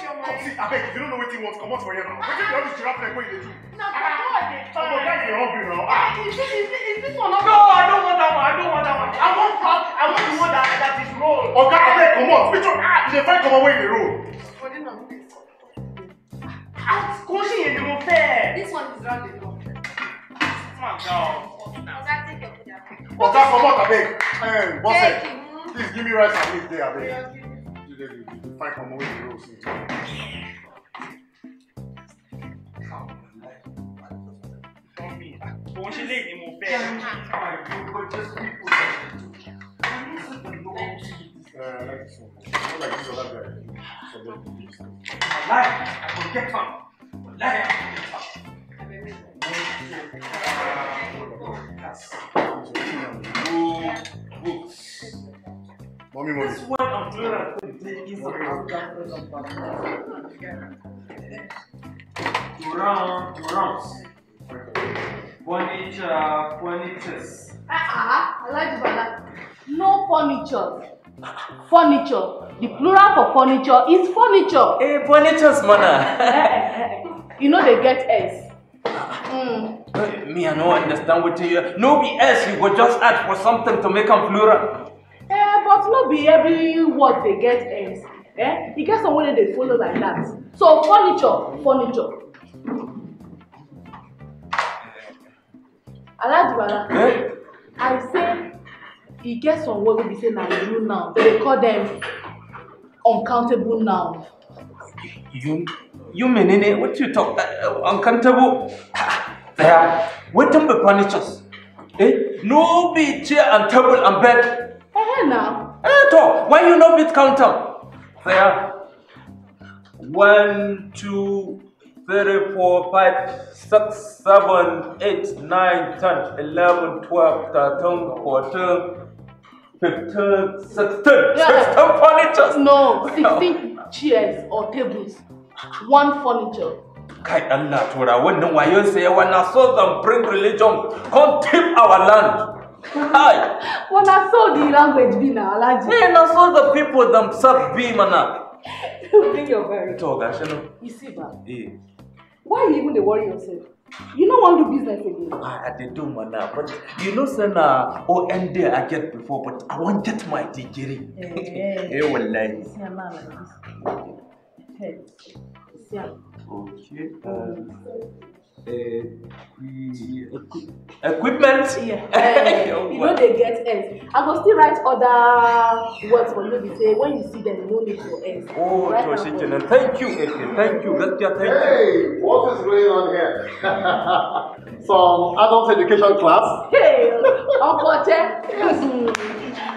See, I beg, if you don't know what you want, come out for you now. What if you have this giraffe like what you do? No, guys, you're hungry now. Is this one not? No, I don't want that one. I want the one that is rolled. Okay, I beg, come on. Which one? You find come away in the road. This one is round the door. Okay, come on, I beg. Boss, please give me rice and meat there, I beg. You find come away in the road. Like this other guy. I will get some. Mommy. This one I'm two rounds. Furnitures. I like that. No furniture. Furniture. The plural for furniture is furniture. Hey, furnitures, man. You know they get S. Me, I don't understand what you. No be S, you go just add for something to make them plural. But no be every word they get S. You get someone they follow like that. So furniture. Aladibala. I say he gets some word we say now you now. They call them uncountable nouns. You mean it? What you talk? Uncountable? There. What them be furnitures? No be chair and table and bed. Now. Why you not bit count them? There. 1, 2, 3, 4, 5, 6, 7, 8, 9, 10, 11, 12, 13, 14, 15, 16. 16 furnitures. No, 16 chairs or tables. One furniture. Kai Allah Tora, when why you say when I saw them bring religion, come tip our land. Hi. When I saw the language be now, and I saw the people themselves be mana. Bring your very talk, you see, man. Why you even worry yourself? You don't want to do business again. I do, mana. But you know, sir, OND I get before, but I won't get my degree. Hey, wallahi. See a man like this. See a equipment? Yeah. You know they get S. I will still write other words for you to say when you see them, no need for S. Oh, right, thank you, thank you. Hey, what is going on here? Some adult education class? Hey, Uncle Che.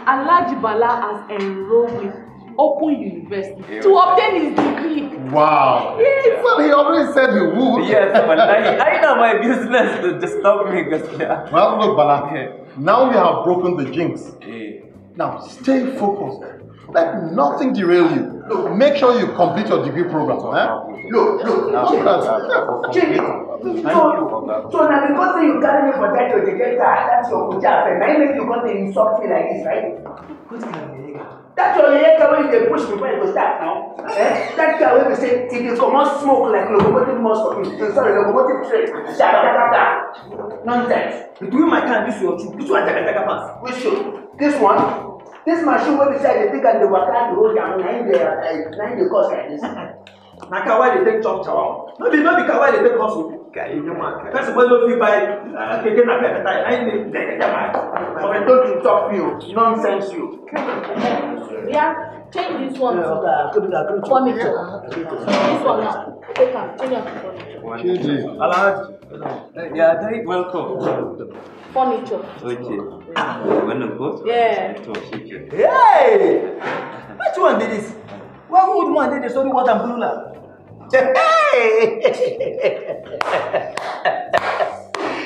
Aladibala has enrolled with Open University to obtain his degree. Wow. Yes. Well, he already said he would. Yes, but I know my business to disturb me. Well, look, Bala. Now you have broken the jinx. Now stay focused. Let nothing derail you. Look, make sure you complete your degree program. Look. So now because you carry me for that to get that's your Abuja. Now make you come to insult me like this, right? That's your leg when they push me when you start now. That guy when we say if you come out smoke like locomotive muscle, sorry, locomotive train. Nonsense. Between my can this your two. Which one pass? Which show? This one? This machine when we say they think and they work out the road down nine the cost like this. Na kawa they take chop chow. No be kawa they take hustle. That's why don't you buy keke na pepper tie. I need the jama. But don't you talk you nonsense you. Yeah, change this one to furniture. This one now. Take am, change am to furniture. Alhaji. Yeah, very welcome. Furniture. Okay. One of course. Yeah. Hey! Which one did this? What would one did the story what I'm blue now? Hey!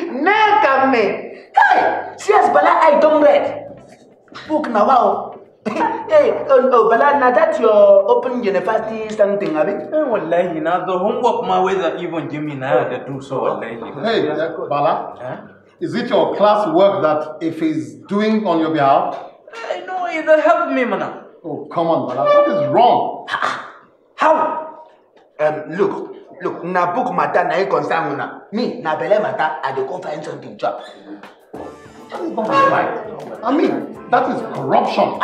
Nakame! Hey! Serious Bala, I don't read. Book now, wow. Hey, Bala, now that's your open university something, Abi? Wallahi, now the homework my way that even give me now to do so. Wallahi. Hey, Bala, is it your class work that if he's doing on your behalf? I know, it'll help me, man. Oh, come on, Bala, what is wrong? How? Look, na book matter na you concern una. Me, na belle matter, I dey go find something chop. That is not right. I mean, that is corruption.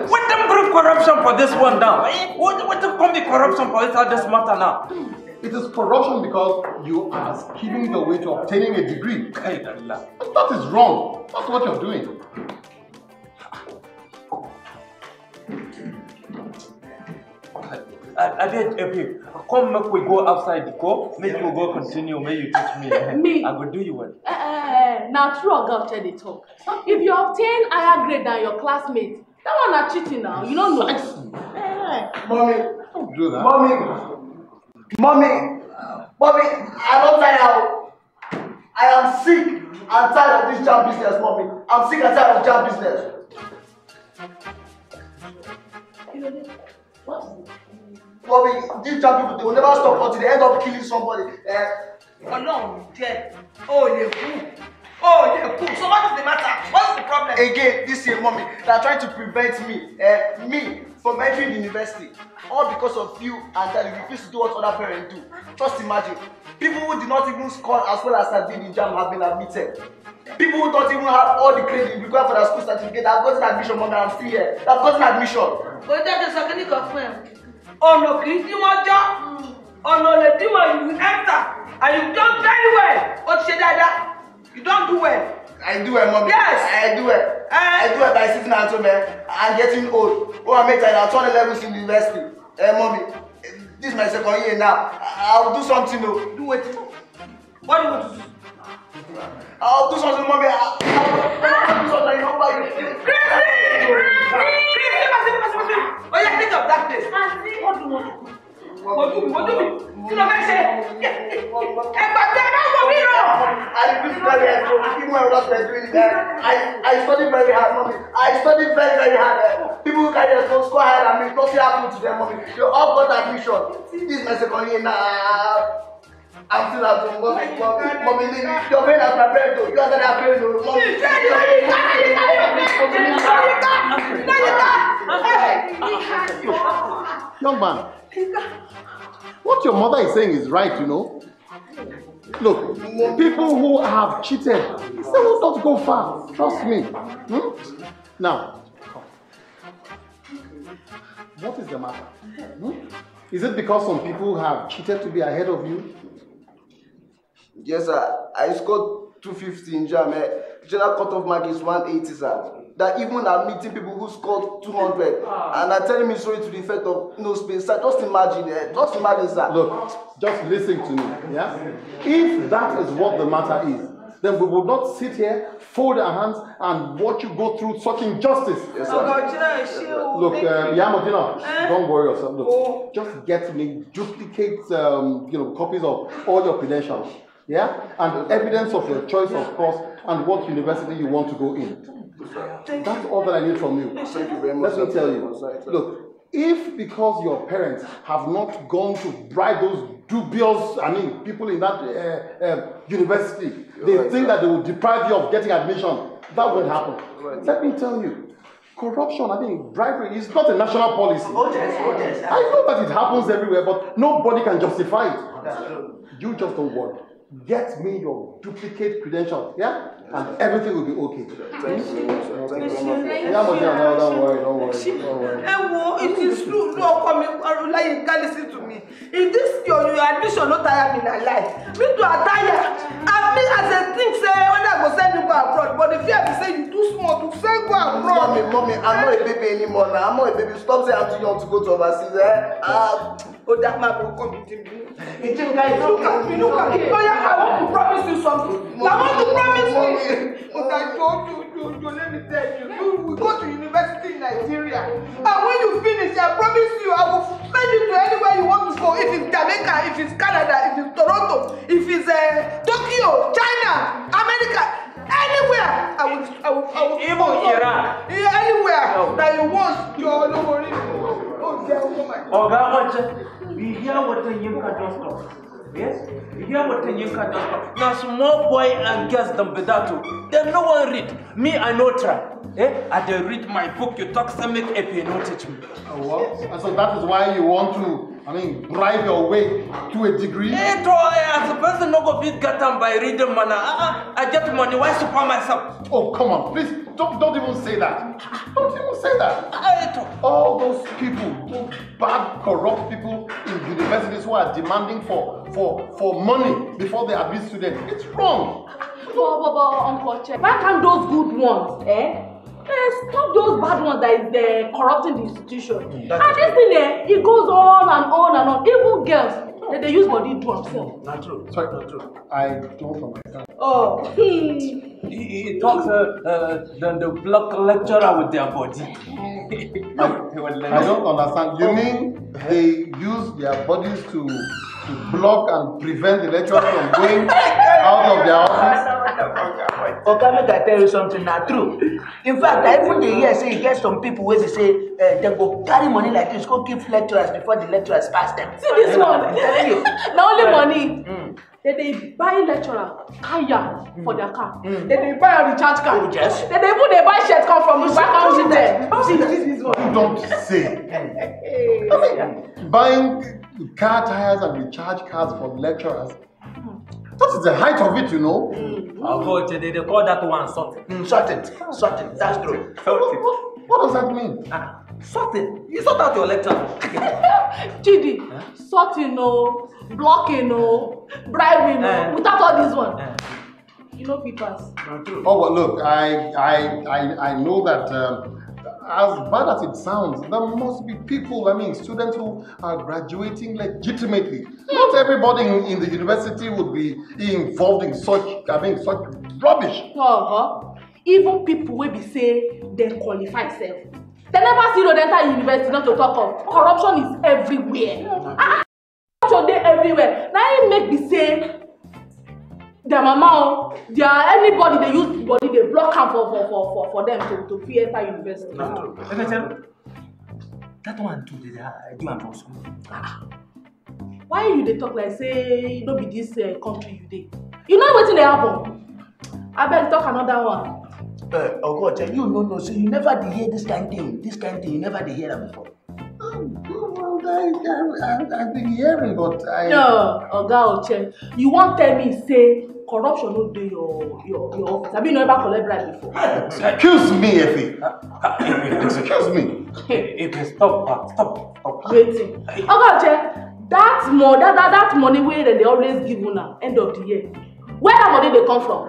What them bring corruption for this one now? What them come be corruption for this matter now? It is corruption because you are scheming your way to obtaining a degree. That is wrong. That's what you're doing. I bet if you come make we go outside the court, make you go continue, make you teach me. Me? I will do you well. Now true or girl tell the talk. If you obtain higher grade than your classmates, that one are cheating now. You don't know. Mommy, Don't do that. Mommy, I don't tire. I am sick and tired of this jam business, mommy. I'm sick and tired of jam business. What? Mommy, these jam people, they will never stop until they end up killing somebody. Oh no, dear. Oh, you're cool. So what is the matter? What's the problem? Again, this year, mommy, they are trying to prevent me from entering the university. All because of you and that you refuse to do what other parents do. Just imagine, people who did not even score as well as I did in JAM have been admitted. People who don't even have all the credit required for their school certificate have gotten admission, mommy, I'm still here. They have gotten admission. But that is a clinic of them. Oh no, Christy, what job? Oh no, the demon you will enter. And you've done very well. What said that? You don't do well. I do it, mommy. Yes. I do it. I do it by sitting at home. I'm getting old. Oh, I make time. I'll turn 11 in the university. Mommy, this is my second year now. I'll do something. Do it. What do you want to do? I'll do something, mommy. I'll do something. Oh yeah, think of that place. What do you want to do? What do you want to do? You know what I'm saying? I refuse to tell you, even when I was doing that, I studied very hard, mommy. I studied very, very hard. People who carry their score higher than me, nothing happened to them, mommy. They all got admission. This is my second year now. I'm still at home, mommy, leave me. Your parents are my parents, though. You are not parents, though. Young man, what your mother is saying is right, you know. Look, people who have cheated, they will not go far. Trust me. Now, what is the matter? Is it because some people have cheated to be ahead of you? Yes, sir. I scored 250 in JAM. General cutoff mark is 180, sir. That even I'm meeting people who scored 200 and are telling me sorry to the effect of no space, sir. Just imagine, sir. Look, just listen to me, yeah? If that is what the matter is, then we will not sit here, fold our hands, and watch you go through such injustice. Yes, sir. Look, Yamotina, don't worry yourself. Look, just get me duplicate, copies of all your credentials, yeah, and evidence of your choice of course and what university you want to go in. That's all that I need from you. Thank you very much. Let me tell you. Look, if because your parents have not gone to bribe those dubious, people in that university, they think that they will deprive you of getting admission, that won't happen. Let me tell you, corruption, bribery is not a national policy. I know that it happens everywhere, but nobody can justify it. You just don't worry. Get me your duplicate credentials, yeah? And everything will be okay. Thank you. Yeah, don't worry. It is true. No, come in. You can't listen to me. If this your admission not tire me in life, me to attire. I mean, as a thing say when I go send you go abroad, but the fear be say you too small to send go abroad. Mommy, I'm not a baby anymore now. I'm not a baby. Stop saying I'm too young to go to overseas. Oh, that man will come with him. Look at. Oh yeah, I want to promise you something. I want to promise you. But I told you, let me tell you. You will go to university in Nigeria. And when you finish, I promise you, I will send you to anywhere you want to go. If it's Jamaica, if it's Canada, if it's Toronto, if it's Tokyo, China, America, anywhere. I will even Iran. Yeah, anywhere that you want. Don't worry. We hear what the Yinka just talk. Yes? We hear what the Yinka just talk. Now small boy and girls them bedatu. Then no one read. Me I no try. I dey read my book. You talk some make AP no teach me. What? And so that is why you want to I mean, bribe your way to a degree. As a person no go fit get them by reading man. I get money, why support myself? Oh, come on, please, don't even say that. Don't even say that. All those people, those bad, corrupt people in universities who are demanding for money before they admit students, it's wrong. But Uncle Che, why can't those good ones, stop those bad ones that is corrupting the institution? And this thing it goes on and on and on. Even girls, they use body to themselves. Not true. Sorry, not true. I don't understand. Oh. He talks the block lecturer with their body. I don't understand. You mean they use their bodies to block and prevent the lecturer from going out of their office? Okay, make I tell you something not true. In fact, I even hear say you get some people where they say they go carry money like this, go give lecturers before the lecturers pass them. See this one. I'm telling you. Not only money. They buy lecturer kaya for their car. They buy a recharge card. Oh, yes. They buy shirt come from the back country there. See this one. You don't say. I mean, buying car tires and recharge cards for lecturers. That is the height of it, you know. I'll go to they call that one sorting. Sorting. That's true. What does that mean? Sorting. You sort out your lecture. Chidi, sorting no, blocking no, bribing no, without all this one. You know people. Oh, well, look, I know that as bad as it sounds, there must be people, I mean, students who are graduating legitimately. Not everybody in the university would be involved in such rubbish. Even people will be say they qualify self. They never see no enter university not to talk of. Corruption is everywhere. Corruption dey everywhere. Now it make me say their mama, anybody they use body they block am for them to fit enter university. That one too, they do am for school. Why you dey talk like say no be this country you dey? You know wetin dey happen? Abeg talk another one. Oh God, you no, so you never did hear this kind thing. This kind thing, you never did hear that before. Well, I've been hearing, but No, Oga Oche, you won't tell me say corruption no dey your office. Have you never collect bribe before? Excuse me, Effie. Excuse me. Stop. Waiting. Oga Oche, that money wey they always give una end of the year. Where that money they come from?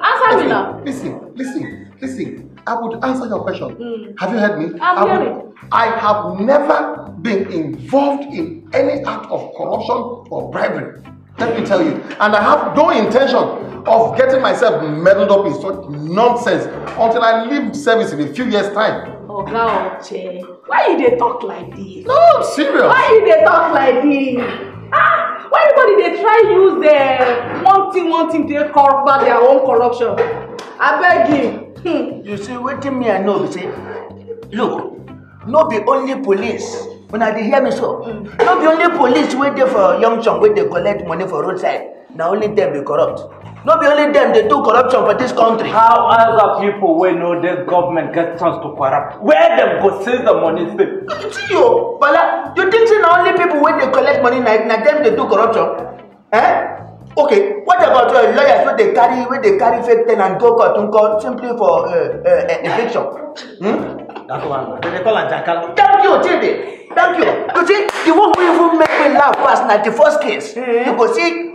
Answer me now. Listen. I would answer your question. Have you heard me? I'm hearing. I have never been involved in any act of corruption or bribery. Let me tell you. And I have no intention of getting myself meddled up in such nonsense until I leave service in a few years' time. Oga Oche, why you dey talk like this? No, I'm serious. Why you dey talk like this? Why everybody they try use one thing to cover their own corruption? I beg you. You see, waiting me I know, you see. Look, no be only police. When I hear me so, no be only police waiting for young chong where they collect money for roadside. Now only them be corrupt. No be only them they do corruption for this country. How other people will know the government gets chance to corrupt? Where them go seize the money? See you, Bala. You think say only people when they collect money na them they do corruption? Okay, what about lawyers when they carry fake pen and go court simply for eviction? That one. They call it jackal. Thank you, Chidi. Thank you. You see, the one who even make me laugh was not the first case. You go see,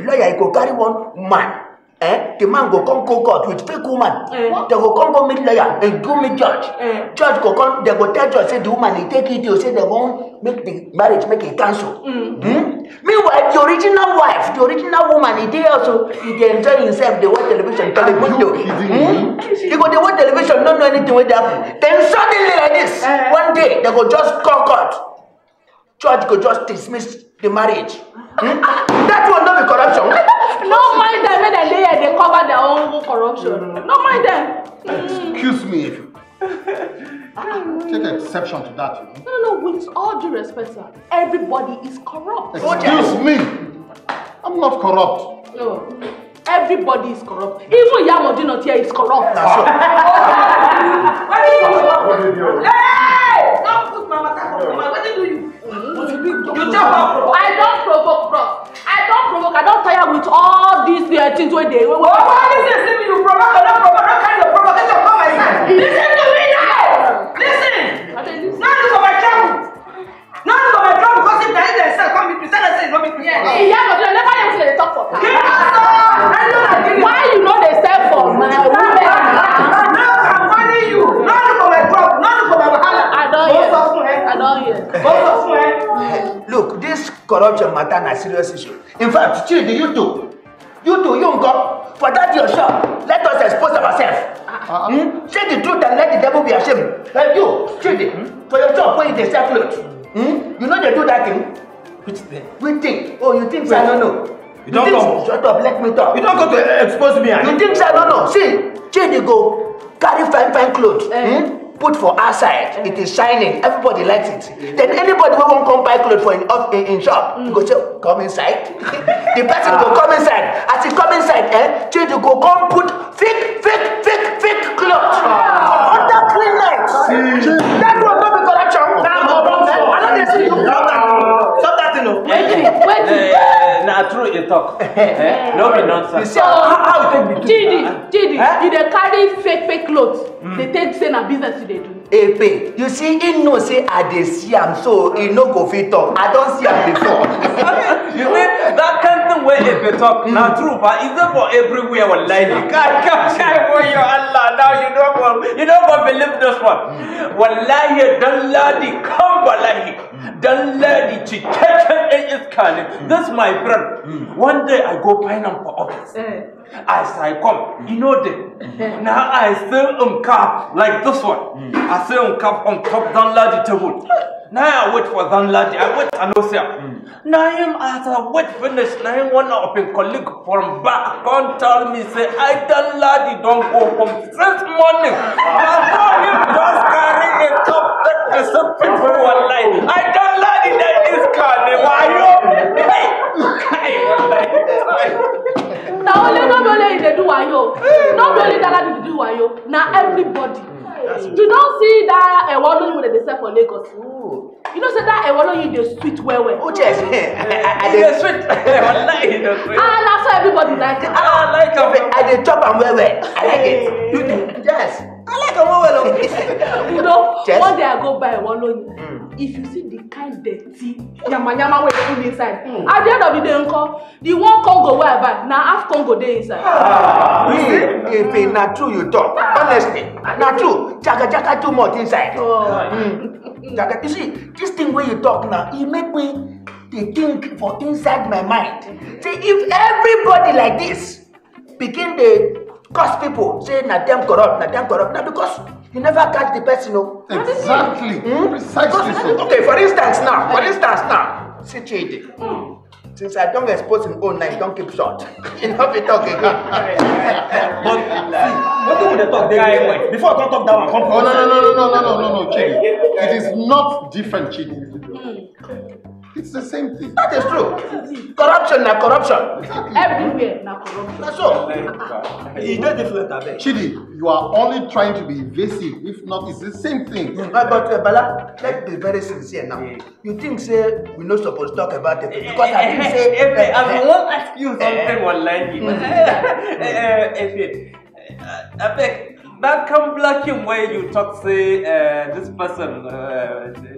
lawyer go carry one man. The man go come court with fake woman. They go come meet lawyer and go meet judge. Judge go come, they go tell judge say the woman he take it, you say they won't make the marriage make it cancel. Meanwhile, the original wife, the original woman, he also he enjoy himself, they watch television, He go they watch television, don't know anything with that. Then suddenly like this, one day they go just call court. Judge go just dismiss the marriage. That one not be corruption. No mind them when they cover their own corruption. No mind them. Excuse me. Take exception to that, you know. No, with all due respect, sir, everybody is corrupt. Excuse me. I'm not corrupt. No. Everybody is corrupt. Even Yamodi not here is corrupt. That's right. Hey! Don't put my matter. things where they. Oh, listen to me, you provoke or not provoke, what kind of provocation come my side? Listen to me now! Listen! Now look at my trouble! Now look at my trouble because if there is a cell, come to tell us it's not me. Yeah, but you never hear they talk for. Why you know they sell for my women? Now I'm calling you. Now look at my trouble. Now look at my wahala. I don't hear. Look, this corruption matter is a serious issue. In fact, Chidi, you go for that your shop. Let us expose ourselves. Say the truth and let the devil be ashamed. Like you, Chidi, for your job, when they sell clothes, you know they do that thing. Which thing? We think. Oh, you think I don't know? You don't come. Shut up, let me talk. You don't go to expose me. You think I don't know? See, Chidi go carry fine clothes. Put for outside, it is shining, everybody likes it. Then anybody who won't come buy clothes for in shop, go say, come inside. The person go come inside. As he come inside, change to go come put fake clothes. Under clean lights. That will not be corruption. I don't see you. Stop that, you know. Wait. Nah, true you talk. No be nonsense. So, how you take Didi, you dey carry fake clothes. They take say na business they do. Epe, you see, he know say I dey see am, so he no go fit talk. I don't see am before. You see, that kind of thing where Epe talk, now true, but is it for everywhere online? Can't for your Allah, now you don't go believe this one. Wallahi, don't let it come, wallahi. Don't let it chicken is coming. That's my friend. One day I go find him for office. As I come, you know that. Now I still cap like this one. I still cap on top down the table. Now I wait for Zanladi. I wait and no say. Now him as I wait finish. Now him one of him colleague from back come tell me say I Zanladi don't go home since morning. I saw him just carry a top that is a people one line. I Zanladi that is carrying. Why you? Now not only they do wayo, not only that they do wayo. Now everybody. You don't see that ewolo wey they sell for Lagos. You know say that ewolo you dey sweet well. Oh yes, I dey sweet. Wallahi dey sweet. That's why everybody like it. I like it. I dey chop am well. I like it. You do? Yes. I like am well. You know, one day I go buy ewolo. If you see the kind dirty yama wey full inside, at the end of the day, the one Congo wey I buy, na half Congo dey inside. You see, if it not true you talk, honestly, not true. Jaga too much inside. Jaga, you see, this thing where you talk now, it make me they think for inside my mind. See, if everybody like this begin the cause people say na them corrupt, now because you never catch the person, no. Exactly. Precisely so. Okay, for instance now, see Chidi. Since I don't expose him all night, don't keep short. You know we talk again. But what do they talk there? Before I don't talk that one, come. Oh no, Chidi. It is not different, Chidi. It's the same thing. That is true. Corruption na corruption. Everywhere na corruption. That's all. It's not different, I beg. Chidi, you are only trying to be evasive. If not, it's the same thing. But Bala, let's be very sincere now. You think say we not supposed to talk about it because I think say I won't ask you something online. I beg. That come black him where you talk say this person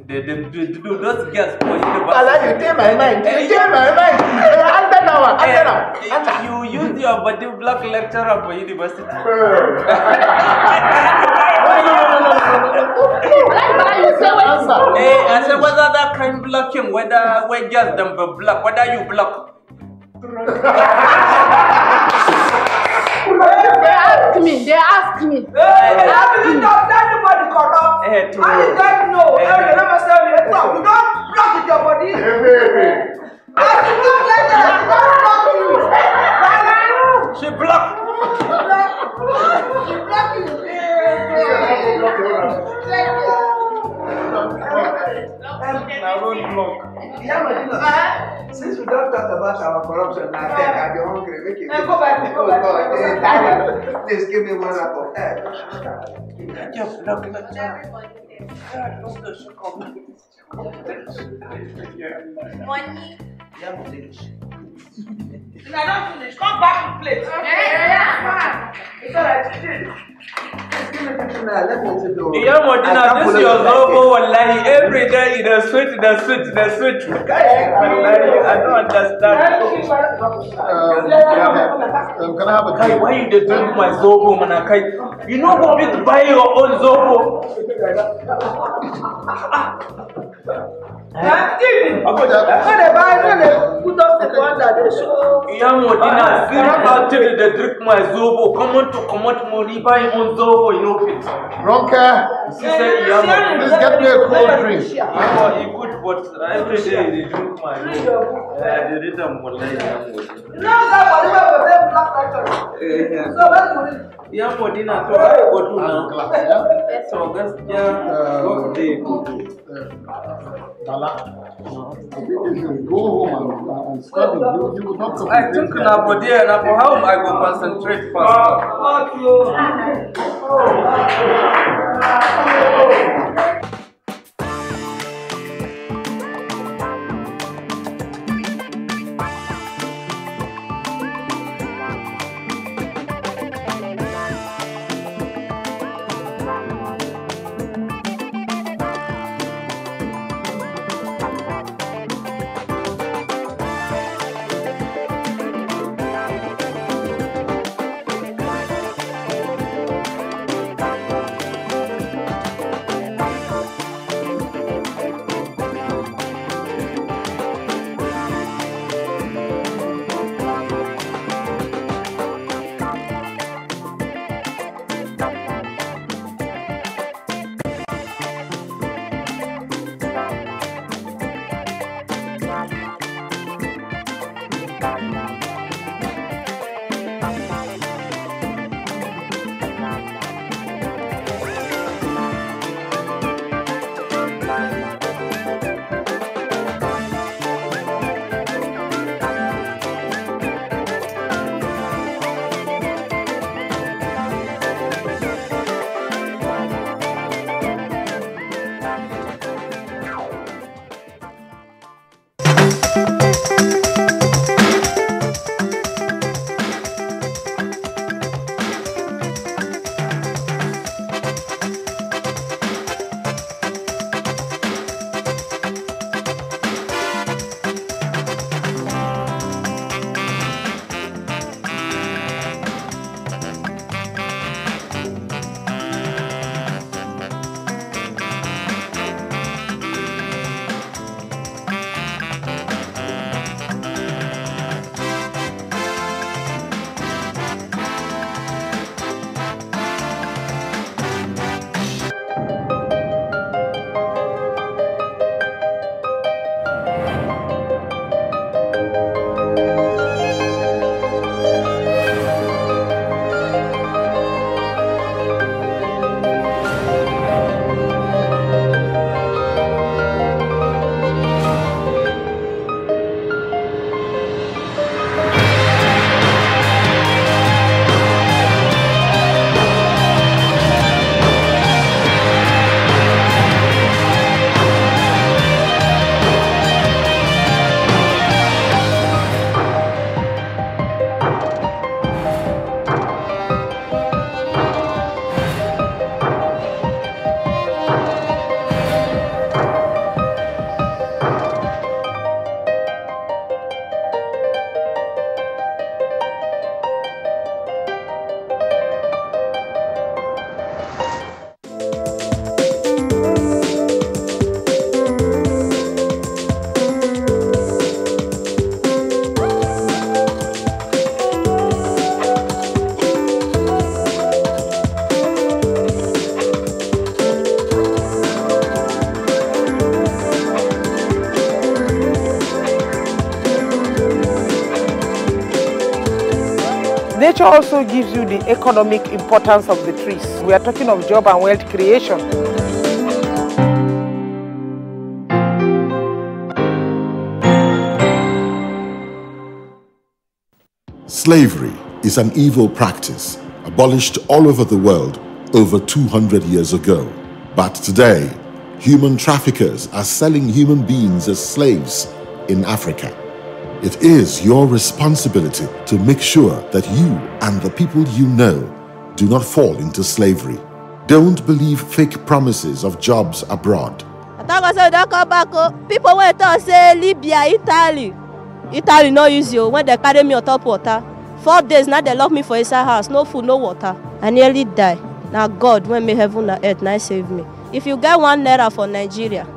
they do those girls for university. Allah, you take my mind. Answer now. You use your body black lecturer for university. I said whether that kind black him, whether girls them be black, whether you black. They ask me. Everybody corrupt. I don't know. You never say me. You don't block with your body. She blocked. Since we don't talk about our corruption, I think I'll be hungry. Make it go back. Please give me one apple. Money. I don't finish. Come back to plate. Yeah. It's alright. Yeah, Modena, this is your logo. Wallahi, every day in the sweet. I don't understand. Can I have a drink? Why you dey drink my zobo, man? You know go need to buy your own zobo. Yeah, Modena, still they drink my zobo. Come on to money, buy your own zobo, you know it. Ronke, please get me a cold drink. You could, but every day they drink my zobo. They read them wallahi. Yeah, Modena, so I go to now. So gaskiya what they go do. Go home and study. You will not I think now for there, now for how I go concentrate faster. Nature also gives you the economic importance of the trees. We are talking of job and wealth creation. Slavery is an evil practice abolished all over the world over 200 years ago. But today, human traffickers are selling human beings as slaves in Africa. It is your responsibility to make sure that you and the people you know do not fall into slavery. Don't believe fake promises of jobs abroad. People went to say Libya, Italy. Italy no use you when they carry me on top water. 4 days now they lock me for inside house, no food, no water. I nearly die. Now God, when me heaven and earth, now save me. If you get 1 naira for Nigeria,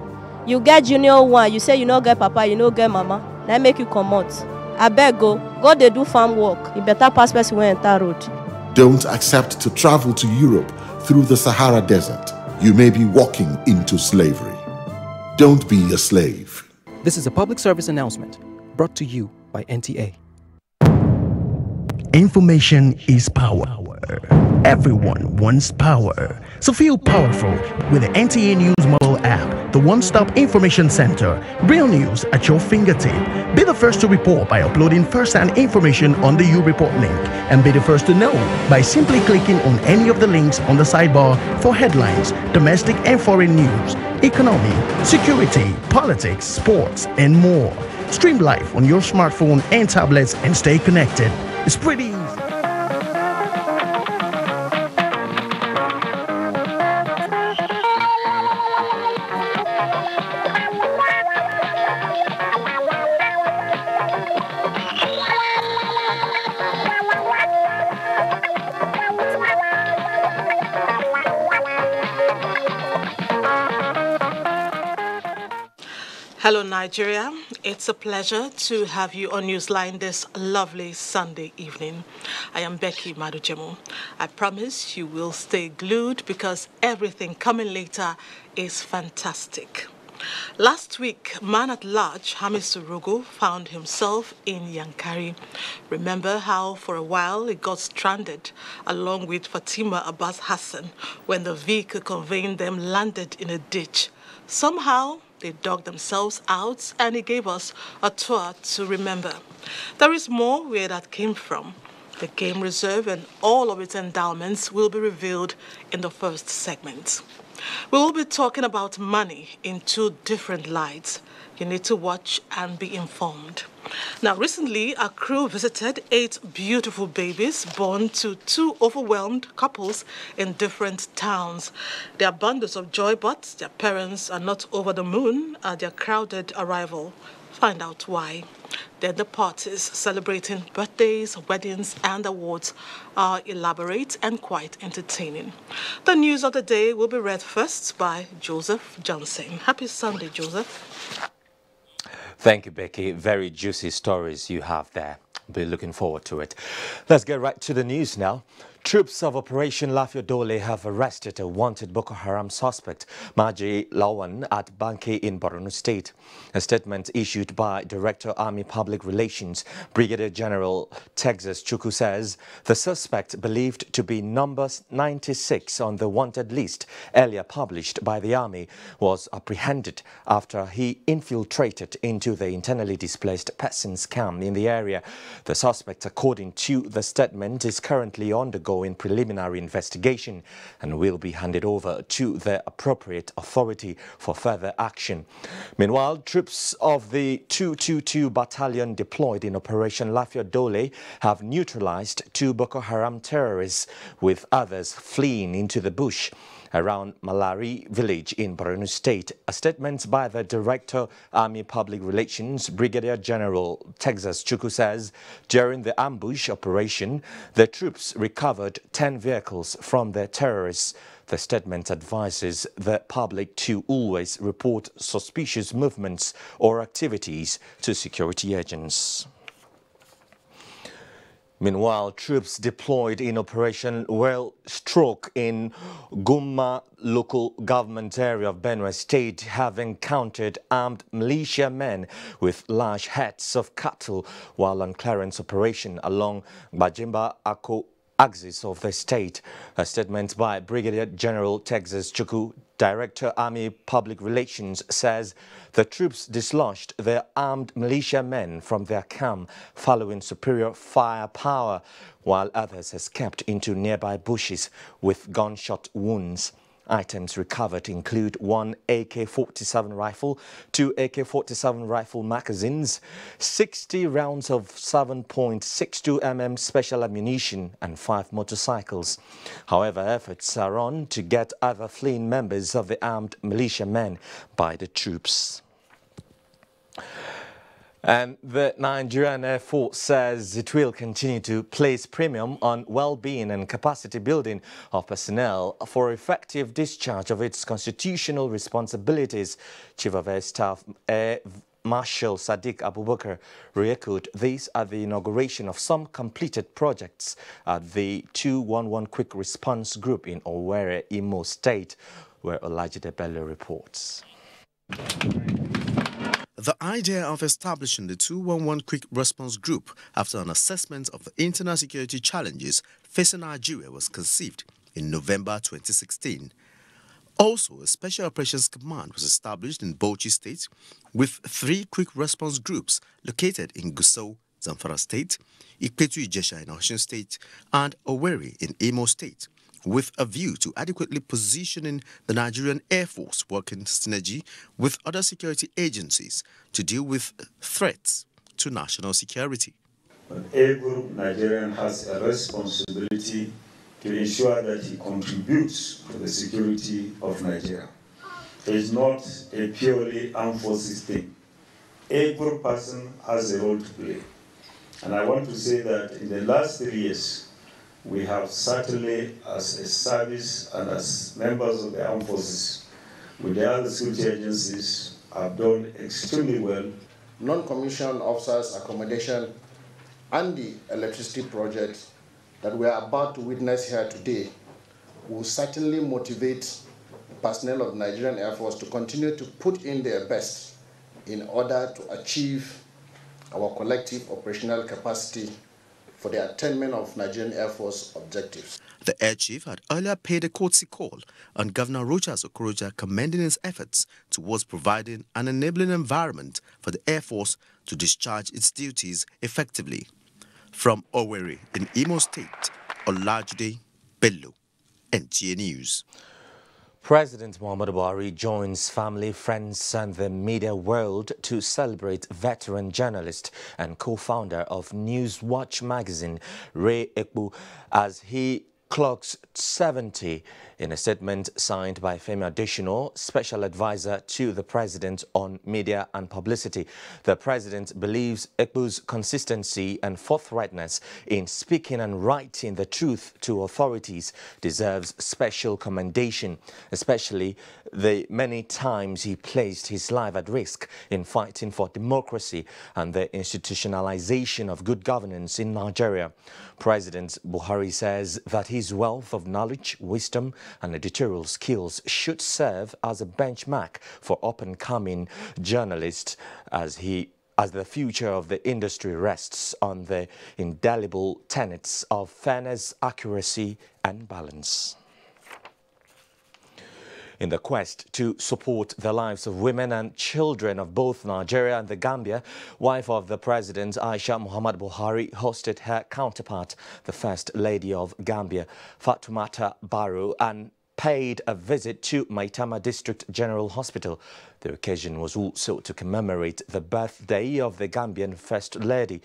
you get junior one, you say you no get papa, you no get mama, now make you come out. I beg go they do farm work. You better pass person when enter road. Don't accept to travel to Europe through the Sahara Desert. You may be walking into slavery. Don't be a slave. This is a public service announcement brought to you by NTA. Information is power. Everyone wants power. So feel powerful with the NTA News mobile app, the one-stop information center. Real news at your fingertip. Be the first to report by uploading first-hand information on the U-Report link. And be the first to know by simply clicking on any of the links on the sidebar for headlines, domestic and foreign news, economy, security, politics, sports, and more. Stream live on your smartphone and tablets and stay connected. It's pretty easy. Hello, Nigeria. It's a pleasure to have you on Newsline this lovely Sunday evening. I am Becky Madujemo. I promise you will stay glued because everything coming later is fantastic. Last week, man at large, Hamis Urogo, found himself in Yankari. Remember how for a while he got stranded along with Fatima Abbas Hassan when the vehicle conveying them landed in a ditch. Somehow, they dug themselves out and he gave us a tour to remember. There is more where that came from. The game reserve and all of its endowments will be revealed in the first segment. We will be talking about money in 2 different lights. You need to watch and be informed. Now, recently, our crew visited 8 beautiful babies born to 2 overwhelmed couples in different towns. They are bundles of joy, but their parents are not over the moon at their crowded arrival. Find out why. Then the parties celebrating birthdays, weddings, and awards are elaborate and quite entertaining. The news of the day will be read first by Joseph Johnson. Happy Sunday, Joseph. Thank you, Becky. Very juicy stories you have there. Be looking forward to it. Let's get right to the news now. Troops of Operation Lafia Dole have arrested a wanted Boko Haram suspect, Maji Lawan, at Banki in Borno State. A statement issued by Director Army Public Relations, Brigadier General Texas Chukwu says the suspect, believed to be number 96 on the wanted list earlier published by the Army, was apprehended after he infiltrated into the internally displaced persons camp in the area. The suspect, according to the statement, is currently undergoing preliminary investigation and will be handed over to the appropriate authority for further action. Meanwhile, troops of the 222 Battalion deployed in Operation Lafia Dole have neutralized 2 Boko Haram terrorists, with others fleeing into the bush around Malari village in Borno State. A statement by the Director, Army Public Relations, Brigadier General Texas Chukwu says during the ambush operation, the troops recovered 10 vehicles from the terrorists. The statement advises the public to always report suspicious movements or activities to security agents. Meanwhile, troops deployed in Operation Well Stroke in Gumma local government area of Benue State have encountered armed militia men with large herds of cattle while on clearance operation along Bajimba Ako axis of the state. A statement by Brigadier General Texas Chukwu, Director Army Public Relations, says the troops dislodged their armed militia men from their camp following superior firepower, while others escaped into nearby bushes with gunshot wounds. Items recovered include 1 AK-47 rifle, 2 AK-47 rifle magazines, 60 rounds of 7.62 mm special ammunition and 5 motorcycles. However, efforts are on to get other fleeing members of the armed militiamen by the troops. And the Nigerian Air Force says it will continue to place premium on well-being and capacity building of personnel for effective discharge of its constitutional responsibilities. Chief of Air Staff Air Marshal Sadiq Abubakar re-echoed this at the inauguration of some completed projects at the 211 Quick Response Group in Owerri, Imo State, where Olajide Bello reports. The idea of establishing the 211 Quick Response Group after an assessment of the internal security challenges facing Nigeria was conceived in November 2016. Also, a Special Operations Command was established in Bauchi State with 3 quick response groups located in Gusau, Zamfara State, Ikpetu-Ijesha in Osun State, and Owerri in Imo State, with a view to adequately positioning the Nigerian Air Force working in synergy with other security agencies to deal with threats to national security. But every Nigerian has a responsibility to ensure that he contributes to the security of Nigeria. It's not a purely armed forces thing. Every person has a role to play. And I want to say that in the last 3 years, we have certainly, as a service and as members of the armed forces, with the other security agencies, have done extremely well. Non-commissioned officers accommodation and the electricity project that we are about to witness here today will certainly motivate personnel of the Nigerian Air Force to continue to put in their best in order to achieve our collective operational capacity for the attainment of Nigerian Air Force objectives. The Air Chief had earlier paid a courtesy call on Governor Rochas Okorocha, commending his efforts towards providing an enabling environment for the Air Force to discharge its duties effectively. From Owerri in Imo State, Olajide Bello, NTA News. President Muhammadu Buhari joins family, friends and the media world to celebrate veteran journalist and co-founder of Newswatch magazine, Ray Ekbu, as he clocks 70. In a statement signed by Femi Adesina, Special Advisor to the President on Media and Publicity, the President believes Ekbu's consistency and forthrightness in speaking and writing the truth to authorities deserves special commendation, especially the many times he placed his life at risk in fighting for democracy and the institutionalization of good governance in Nigeria. President Buhari says that his wealth of knowledge, wisdom and editorial skills should serve as a benchmark for up-and-coming journalists as the future of the industry rests on the indelible tenets of fairness, accuracy and balance. In the quest to support the lives of women and children of both Nigeria and the Gambia, wife of the President Aisha Muhammad Buhari hosted her counterpart, the First Lady of Gambia, Fatoumata Barrow, and paid a visit to Maitama District General Hospital. The occasion was also to commemorate the birthday of the Gambian First Lady.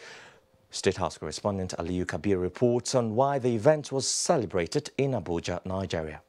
State House correspondent Aliyu Kabir reports on why the event was celebrated in Abuja, Nigeria.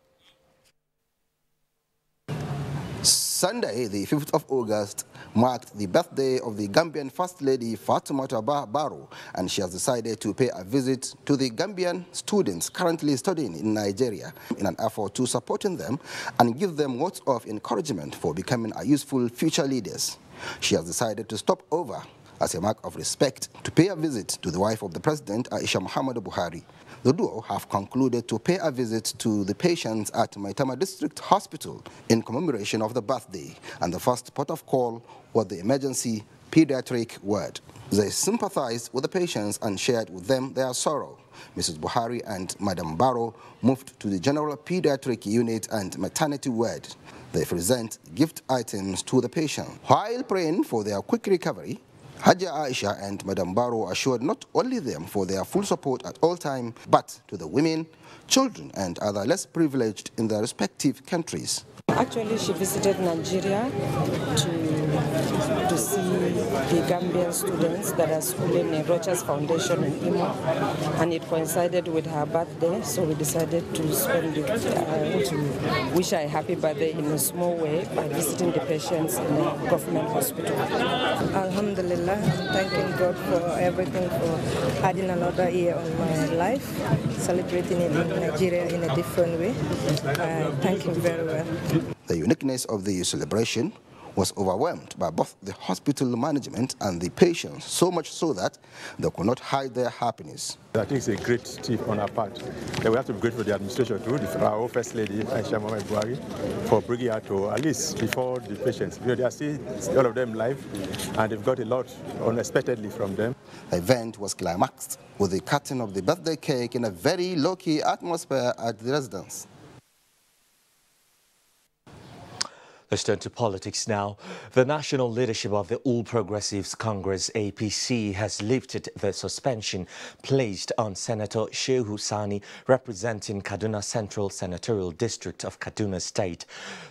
Sunday, the 5th of August, marked the birthday of the Gambian First Lady Fatoumata Barrow, and she has decided to pay a visit to the Gambian students currently studying in Nigeria in an effort to supporting them and give them words of encouragement for becoming a useful future leaders. She has decided to stop over as a mark of respect to pay a visit to the wife of the President, Aisha Muhammadu Buhari. The duo have concluded to pay a visit to the patients at Maitama District Hospital in commemoration of the birthday, and the first port of call was the emergency pediatric ward. They sympathized with the patients and shared with them their sorrow. Mrs. Buhari and Madam Barrow moved to the general pediatric unit and maternity ward. They present gift items to the patient. While praying for their quick recovery, Haja Aisha and Madam Barrow assured not only them for their full support at all times, but to the women, children and other less privileged in their respective countries. Actually, she visited Nigeria to see the Gambian students that are schooling in Rochas Foundation in Imo, and it coincided with her birthday, so we decided to spend it, to wish her a happy birthday in a small way by visiting the patients in the government hospital. Alhamdulillah, thanking God for everything, for adding another year on my life, celebrating it in Nigeria in a different way. Thank him very well. The uniqueness of the celebration was overwhelmed by both the hospital management and the patients, so much so that they could not hide their happiness. I think it's a great tip on our part. We have to be grateful to the administration too, our First Lady, Aisha Mama Buhari, for bringing her to at least before the patients. They are still, all of them live, and they've got a lot unexpectedly from them. The event was climaxed with the cutting of the birthday cake in a very low-key atmosphere at the residence. Let's turn to politics now. The national leadership of the All Progressives Congress, APC, has lifted the suspension placed on Senator Shehu Sani, representing Kaduna Central Senatorial District of Kaduna State.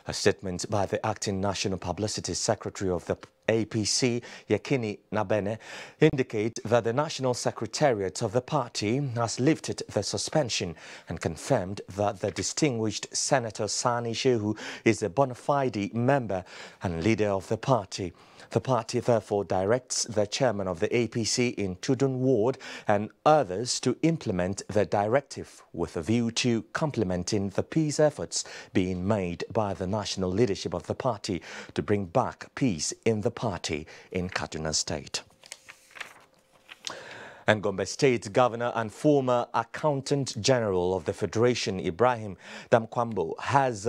A statement by the acting National Publicity Secretary of the APC, Yakini Nabene, indicate that the National Secretariat of the party has lifted the suspension and confirmed that the distinguished Senator Sani Shehu is a bona fide member and leader of the party. The party therefore directs the chairman of the APC in Tudun Ward and others to implement the directive with a view to complementing the peace efforts being made by the national leadership of the party to bring back peace in the party in Kaduna State. And Gombe State Governor and former Accountant General of the Federation, Ibrahim Damkwambo, has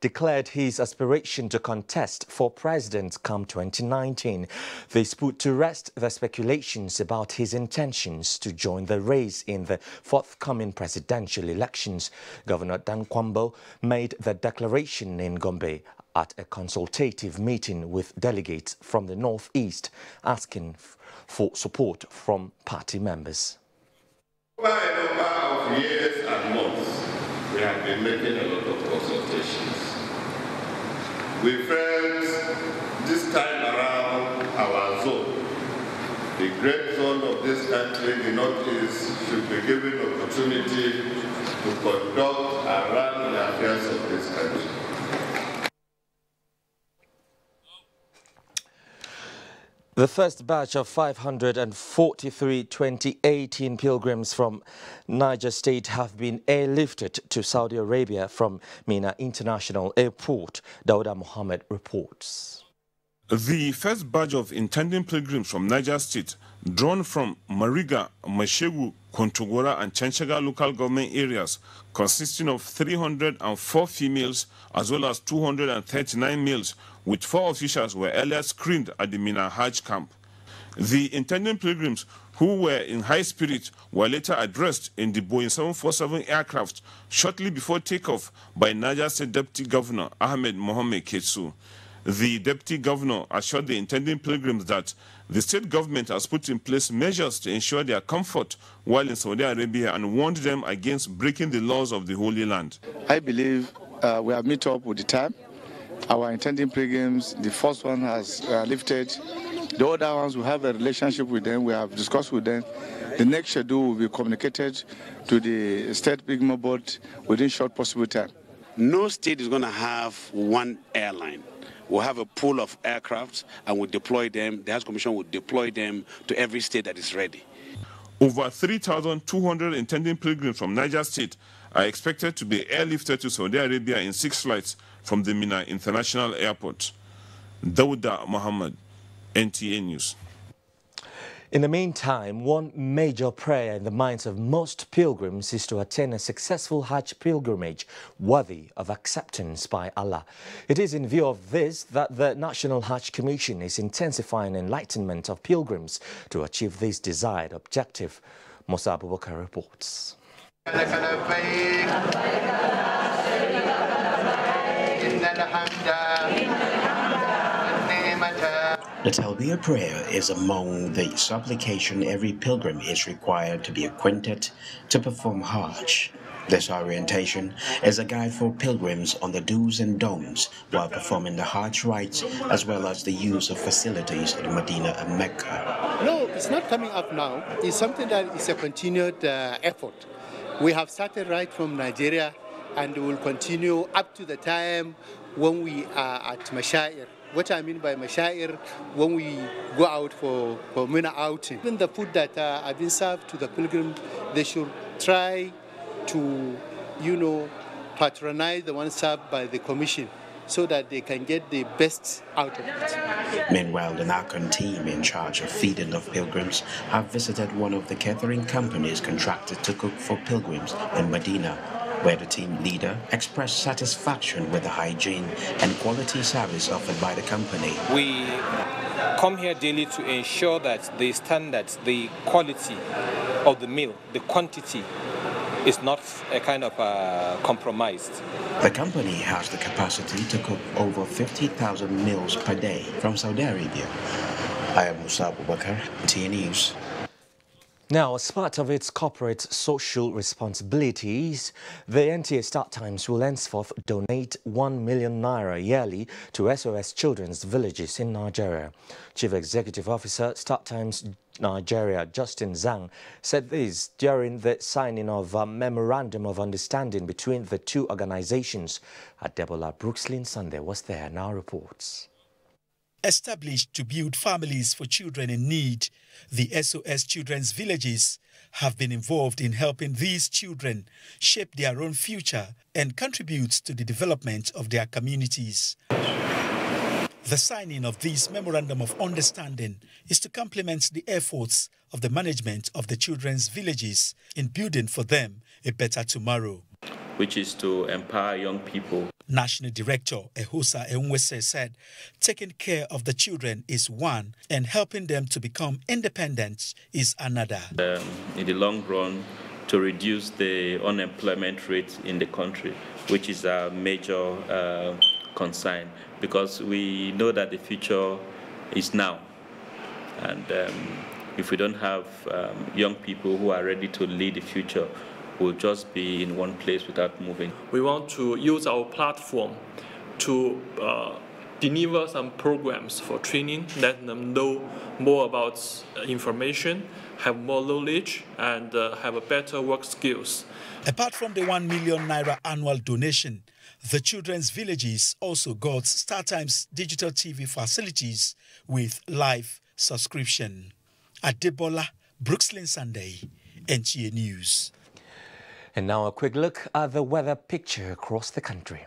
declared his aspiration to contest for president come 2019. This put to rest the speculations about his intentions to join the race in the forthcoming presidential elections. Governor Damkwambo made the declaration in Gombe at a consultative meeting with delegates from the Northeast, asking for support from party members. Over a number of years and months, we have been making a lot of consultations. We felt this time around our zone, the great zone of this country, the Northeast, should be given opportunity to conduct and run the affairs of this country. The first batch of 543 2018 pilgrims from Niger State have been airlifted to Saudi Arabia from Mina International Airport. Dauda Mohammed reports. The first batch of intending pilgrims from Niger State, drawn from Mariga, Mashegu, Kontogora and Chanchaga local government areas, consisting of 304 females as well as 239 males, with 4 officials were earlier screened at the Mina Hajj camp. The intending pilgrims, who were in high spirit, were later addressed in the Boeing 747 aircraft shortly before takeoff by Niger State Deputy Governor Ahmed Mohamed Ketsu. The Deputy Governor assured the intending pilgrims that the state government has put in place measures to ensure their comfort while in Saudi Arabia and warned them against breaking the laws of the Holy Land. I believe we have met up with the time. Our intending pilgrims, the first one has lifted. The other ones, we have a relationship with them. We have discussed with them. The next schedule will be communicated to the State Pilgrim Board within short possible time. No state is going to have one airline. We'll have a pool of aircraft and we'll deploy them. The Hajj Commission will deploy them to every state that is ready. Over 3,200 intending pilgrims from Niger State are expected to be airlifted to Saudi Arabia in 6 flights from the Mina International Airport. Dauda Muhammad, NTA News. In the meantime, one major prayer in the minds of most pilgrims is to attain a successful Hajj pilgrimage worthy of acceptance by Allah. It is in view of this that the National Hajj Commission is intensifying enlightenment of pilgrims to achieve this desired objective. Musa Abubakar reports. The Talbiyah prayer is among the supplication every pilgrim is required to be acquainted to perform Hajj. This orientation is a guide for pilgrims on the do's and don'ts while performing the Hajj rites, as well as the use of facilities in Medina and Mecca. No, it's not coming up now. It's something that is a continued effort. We have started right from Nigeria, and we will continue up to the time when we are at Mashair. What I mean by Mashair, when we go out for Mina outing. Even the food that are being served to the pilgrims, they should try to, patronize the ones served by the commission so that they can get the best out of it. Meanwhile, the Nakan team in charge of feeding of pilgrims have visited one of the catering companies contracted to cook for pilgrims in Medina, where the team leader expressed satisfaction with the hygiene and quality service offered by the company. We come here daily to ensure that the standards, the quality of the meal, the quantity is not a kind of compromised. The company has the capacity to cook over 50,000 meals per day from Saudi Arabia. I am Musa Abubakar, NTA News. Now, as part of its corporate social responsibilities, the NTA Start Times will henceforth donate 1 million naira yearly to SOS Children's Villages in Nigeria. Chief Executive Officer, Start Times Nigeria, Justin Zhang, said this during the signing of a Memorandum of Understanding between the two organizations. Adebola Brookslyn Sunday was there, now reports. Established to build families for children in need, the SOS Children's Villages have been involved in helping these children shape their own future and contribute to the development of their communities. The signing of this Memorandum of Understanding is to complement the efforts of the management of the children's villages in building for them a better tomorrow, which is to empower young people. National Director Ehosa Enwese said taking care of the children is one and helping them to become independent is another. In the long run, to reduce the unemployment rate in the country, which is a major concern, because we know that the future is now. And if we don't have young people who are ready to lead the future, we'll just be in one place without moving. We want to use our platform to deliver some programs for training, let them know more about information, have more knowledge, and have a better work skills. Apart from the 1 million naira annual donation, the children's villages also got StarTimes digital TV facilities with live subscription. Adebola Brookslyn Sunday, NTA News. And now a quick look at the weather picture across the country.